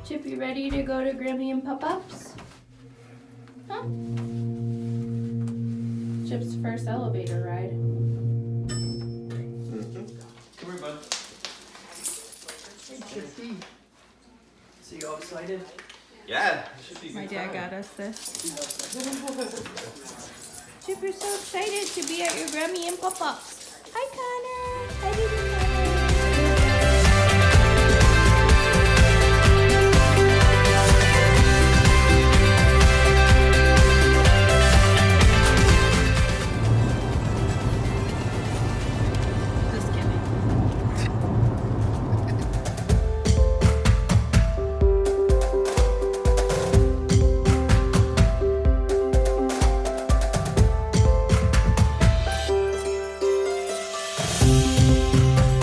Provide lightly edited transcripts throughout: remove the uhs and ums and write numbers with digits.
Chip, you ready to go to Grammy and Pop-Ups? Huh? Chip's first elevator ride. Come here, bud. Hey, Chippy. So you all excited? Yeah, it should be My good dad time. got us this. Chip, you're so excited to be at your Grammy and Pop-Ups. Hi, Connor. Hi, baby Connor. Just kidding.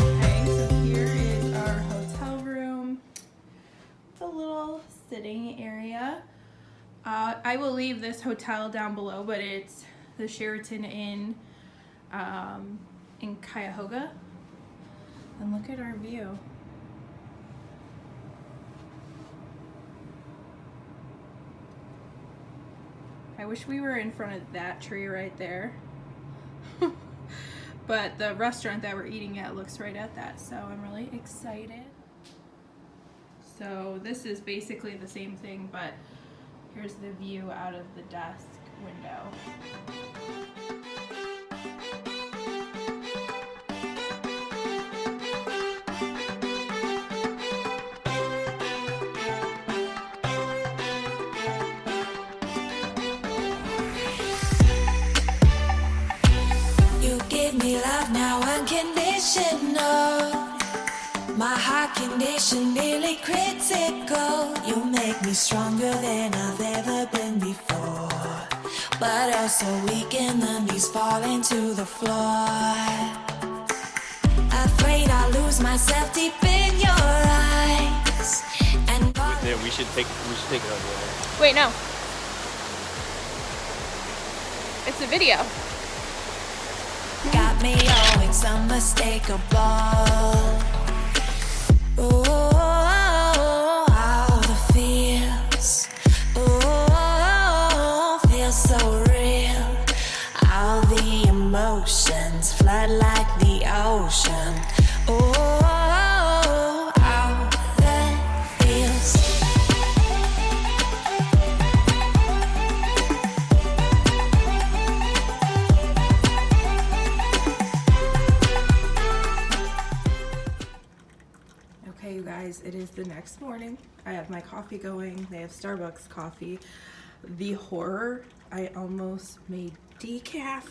Okay, so here is our hotel room. It's a little sitting area. I will leave this hotel down below, but it's the Sheraton Inn in Cuyahoga. And look at our view. I wish we were in front of that tree right there. But the restaurant that we're eating at looks right at that, so I'm really excited. So this is basically the same thing, but here's the view out of the desk window. You give me love now unconditional. My heart condition nearly critical. You make me stronger than I've ever been before, but also weak and the knees falling to the floor. Afraid I'll lose myself deep in your eyes. And Yeah, we should take it on the air. Wait, no. It's a video. got me, oh, it's unmistakable. Oh, all the feels, oh, feels so real. All the emotions flood like the ocean. Oh, all the feels. Okay, you guys, it is the next morning. I have my coffee going. They have Starbucks coffee. The horror, I almost made decaf.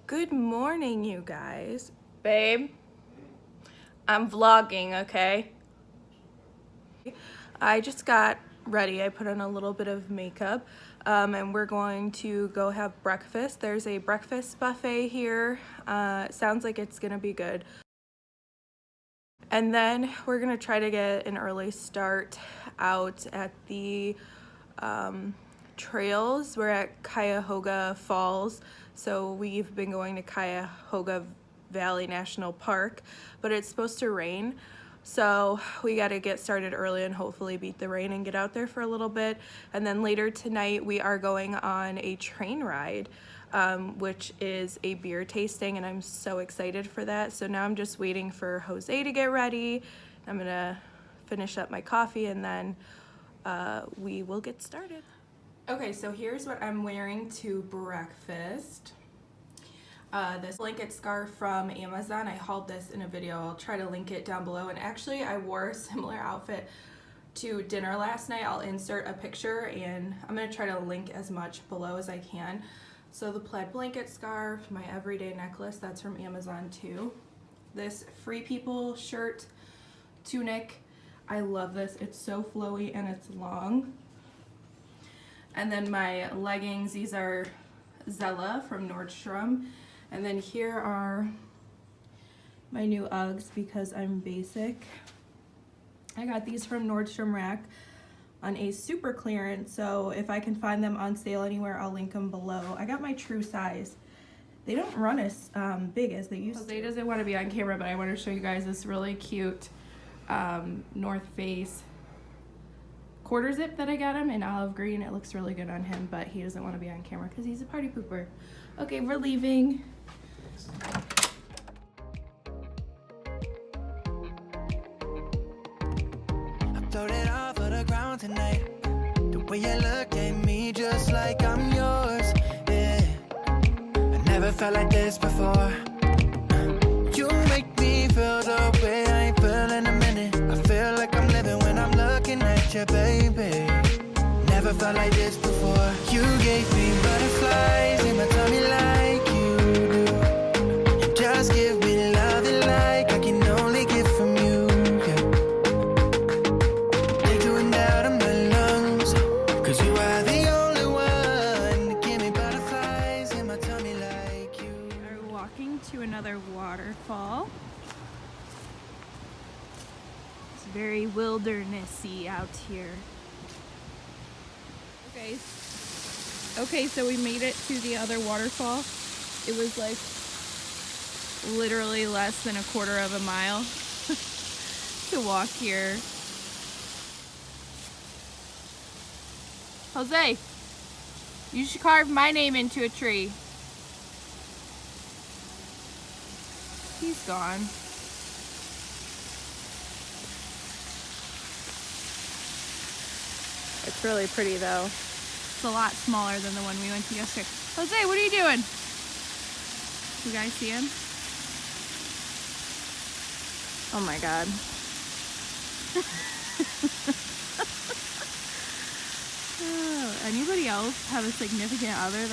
Good morning, you guys. Babe, I'm vlogging, okay? I just got ready. I put on a little bit of makeup, and we're going to go have breakfast. There's a breakfast buffet here. Sounds like it's gonna be good. And then we're gonna try to get an early start out at the trails. We're at Cuyahoga Falls, so we've been going to Cuyahoga Valley National Park, but it's supposed to rain, so we got to get started early and hopefully beat the rain and get out there for a little bit. And then later tonight we are going on a train ride, which is a beer tasting, and I'm so excited for that. So now I'm just waiting for Jose to get ready. I'm gonna finish up my coffee, and then we will get started. Okay, so here's what I'm wearing to breakfast. This blanket scarf from Amazon. I hauled this in a video. I'll try to link it down below. And actually, I wore a similar outfit to dinner last night. I'll insert a picture, and I'm going to try to link as much below as I can. So the plaid blanket scarf, my everyday necklace, that's from Amazon too. This Free People shirt, tunic. I love this. It's so flowy and it's long. And then my leggings, these are Zella from Nordstrom. And then here are my new Uggs because I'm basic. I got these from Nordstrom Rack on a super clearance, so if I can find them on sale anywhere, I'll link them below. I got my true size. They don't run as big as they used to. Jose doesn't want to be on camera, but I want to show you guys this really cute North Face quarter zip that I got him in olive green. It looks really good on him, but he doesn't want to be on camera because he's a party pooper. Okay, we're leaving. Floated off of the ground tonight. The way you look at me just like I'm yours. Yeah, I never felt like this before. You make me feel the way I ain't feel in a minute. I feel like I'm living when I'm looking at you, baby. Never felt like this before. You gave me butterflies in my tummy like you do. You just give me love and like I can only get from you. To another waterfall. It's very wildernessy out here. Okay, so we made it to the other waterfall. It was like literally less than a quarter of a mile to walk here. Jose, you should carve my name into a tree. He's gone. It's really pretty though. It's a lot smaller than the one we went to yesterday. Jose, what are you doing? You guys see him? Oh my God. Oh, anybody else have a significant other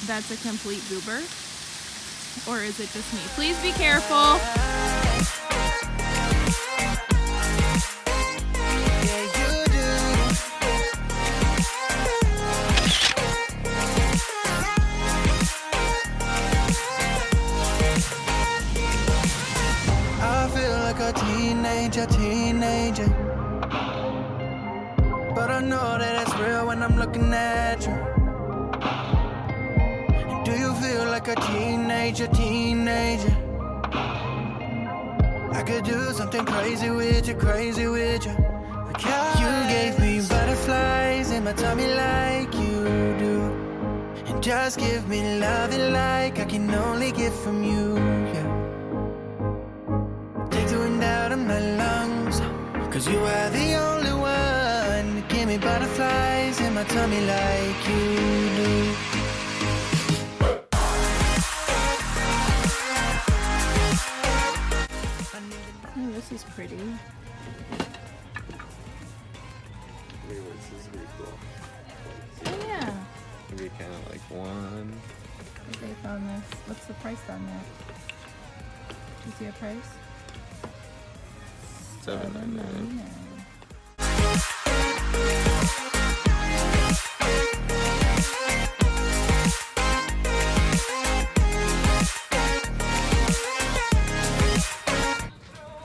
that's a complete goober? Or is it just me? Please be careful. I feel like a teenager. But I know that it's real when I'm looking at you. Do you feel like a teenager? I could do something crazy with you. Because you gave me butterflies in my tummy like you do. And just give me love and like I can only get from you, yeah. Take the wind out of my lungs, cause you are the only one to give me butterflies in my tummy like you do. Oh, this is pretty. This is pretty cool. Oh yeah. Maybe kind of like one. They found this. What's the price on that? Do you see a price? $7.99.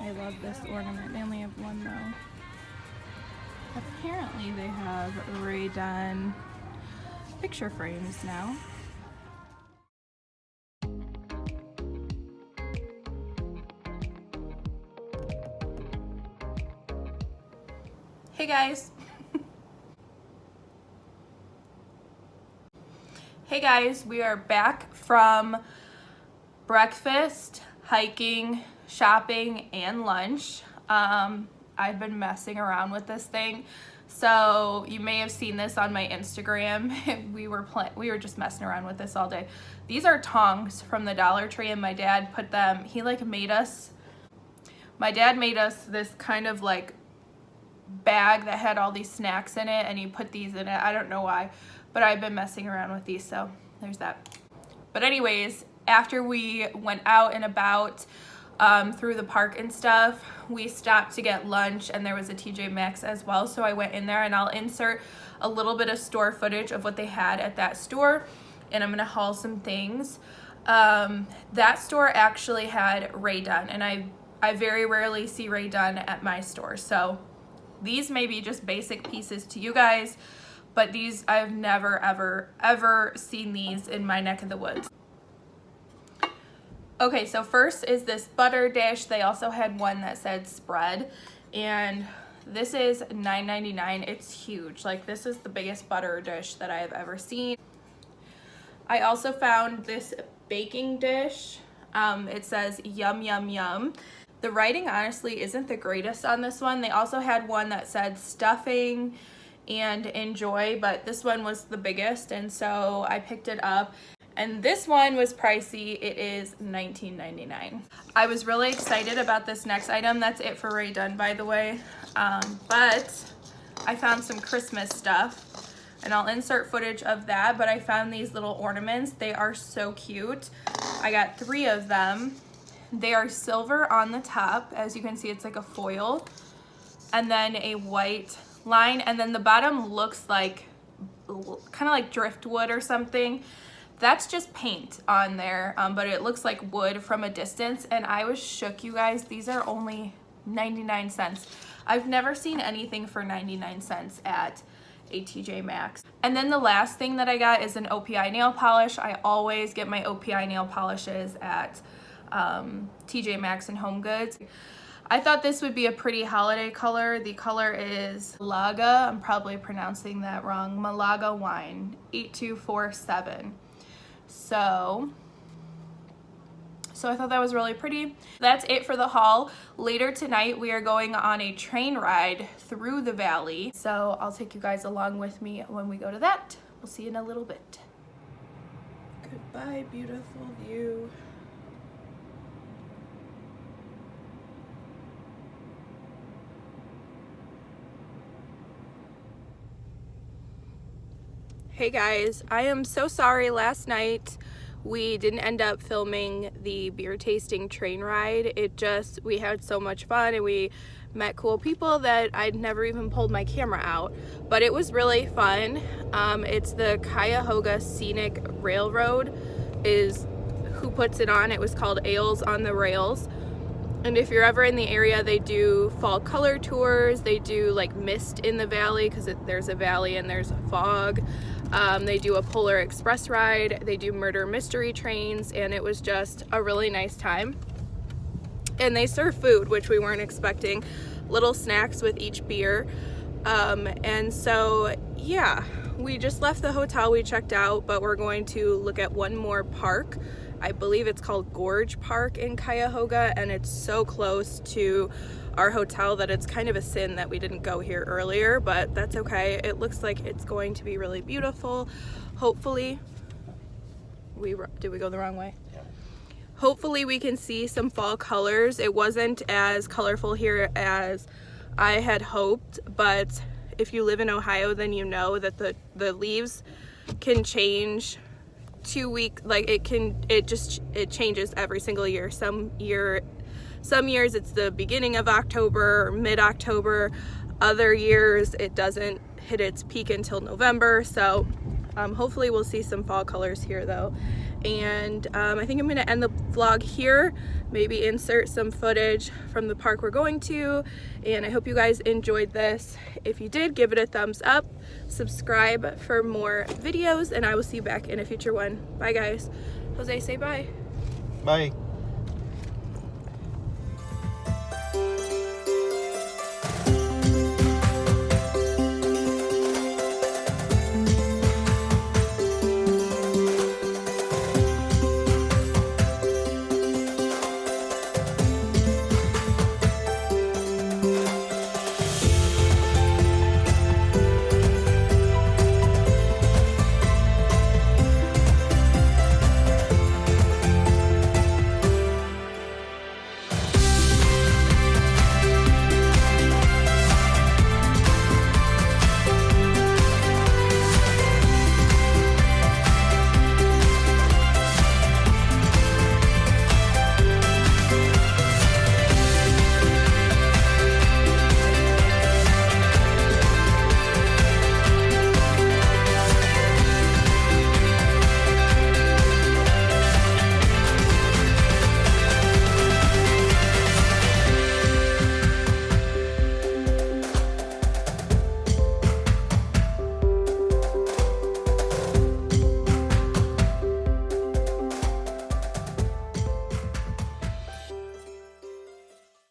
I love this ornament. They only have one though. Apparently they have redone picture frames now. Hey guys. Hey guys, we are back from breakfast, hiking, shopping, and lunch. I've been messing around with this thing. So you may have seen this on my Instagram. we were just messing around with this all day. These are tongs from the Dollar Tree, and my dad put them, my dad made us this kind of like bag that had all these snacks in it, and he put these in it. I don't know why, but I've been messing around with these, so there's that. But anyways, after we went out and about through the park and stuff, we stopped to get lunch, and there was a TJ Maxx as well, so I went in there, and I'll insert a little bit of store footage of what they had at that store, and I'm gonna haul some things. That store actually had Rae Dunn, and I very rarely see Rae Dunn at my store, so these may be just basic pieces to you guys, but these, I've never ever seen these in my neck of the woods. Okay, so first is this butter dish. They also had one that said spread, and this is $9.99. It's huge. Like, this is the biggest butter dish that I have ever seen. I also found this baking dish. It says yum yum yum. The writing honestly isn't the greatest on this one. They also had one that said stuffing and enjoy, but this one was the biggest, and so I picked it up. And this one was pricey. It is $19.99. I was really excited about this next item. That's it for Rae Dunn, by the way. But I found some Christmas stuff, and I'll insert footage of that, but I found these little ornaments. They are so cute. I got 3 of them. They are silver on the top. As you can see, it's like a foil, and then a white line, and then the bottom looks like kind of like driftwood or something. That's just paint on there, but it looks like wood from a distance, and I was shook, you guys. These are only 99 cents. I've never seen anything for 99 cents at a TJ Maxx. And then the last thing that I got is an OPI nail polish. I always get my OPI nail polishes at TJ Maxx and Home Goods. I thought this would be a pretty holiday color. The color is Malaga. I'm probably pronouncing that wrong. Malaga Wine, 8247. So I thought that was really pretty. That's it for the haul. Later tonight, we are going on a train ride through the valley. So I'll take you guys along with me when we go to that. We'll see you in a little bit. Goodbye, beautiful view. Hey guys, I am so sorry. Last night we didn't end up filming the beer tasting train ride. We had so much fun, and we met cool people that I'd never even pulled my camera out, but it was really fun. It's the Cuyahoga Scenic Railroad is who puts it on. It was called Ales on the Rails. And if you're ever in the area, they do fall color tours. They do like mist in the valley, because there's a valley and there's fog. They do a Polar Express ride. They do murder mystery trains, and it was just a really nice time. And they serve food, which we weren't expecting. Little snacks with each beer. And so, yeah, we just left the hotel. We checked out, but we're going to look at one more park. I believe it's called Gorge Park in Cuyahoga, and it's so close to our hotel that it's kind of a sin that we didn't go here earlier, but that's okay. It looks like it's going to be really beautiful. Hopefully, did we go the wrong way? Yeah. Hopefully we can see some fall colors. It wasn't as colorful here as I had hoped, but if you live in Ohio, then you know that the leaves can change 2 weeks, like it changes every single year. Some years it's the beginning of October or mid-October. Other years it doesn't hit its peak until November. So hopefully we'll see some fall colors here though. And I think I'm gonna end the vlog here, maybe insert some footage from the park we're going to, and I hope you guys enjoyed this. If you did, give it a thumbs up, subscribe for more videos, and I will see you back in a future one. Bye guys. Jose, say bye. Bye.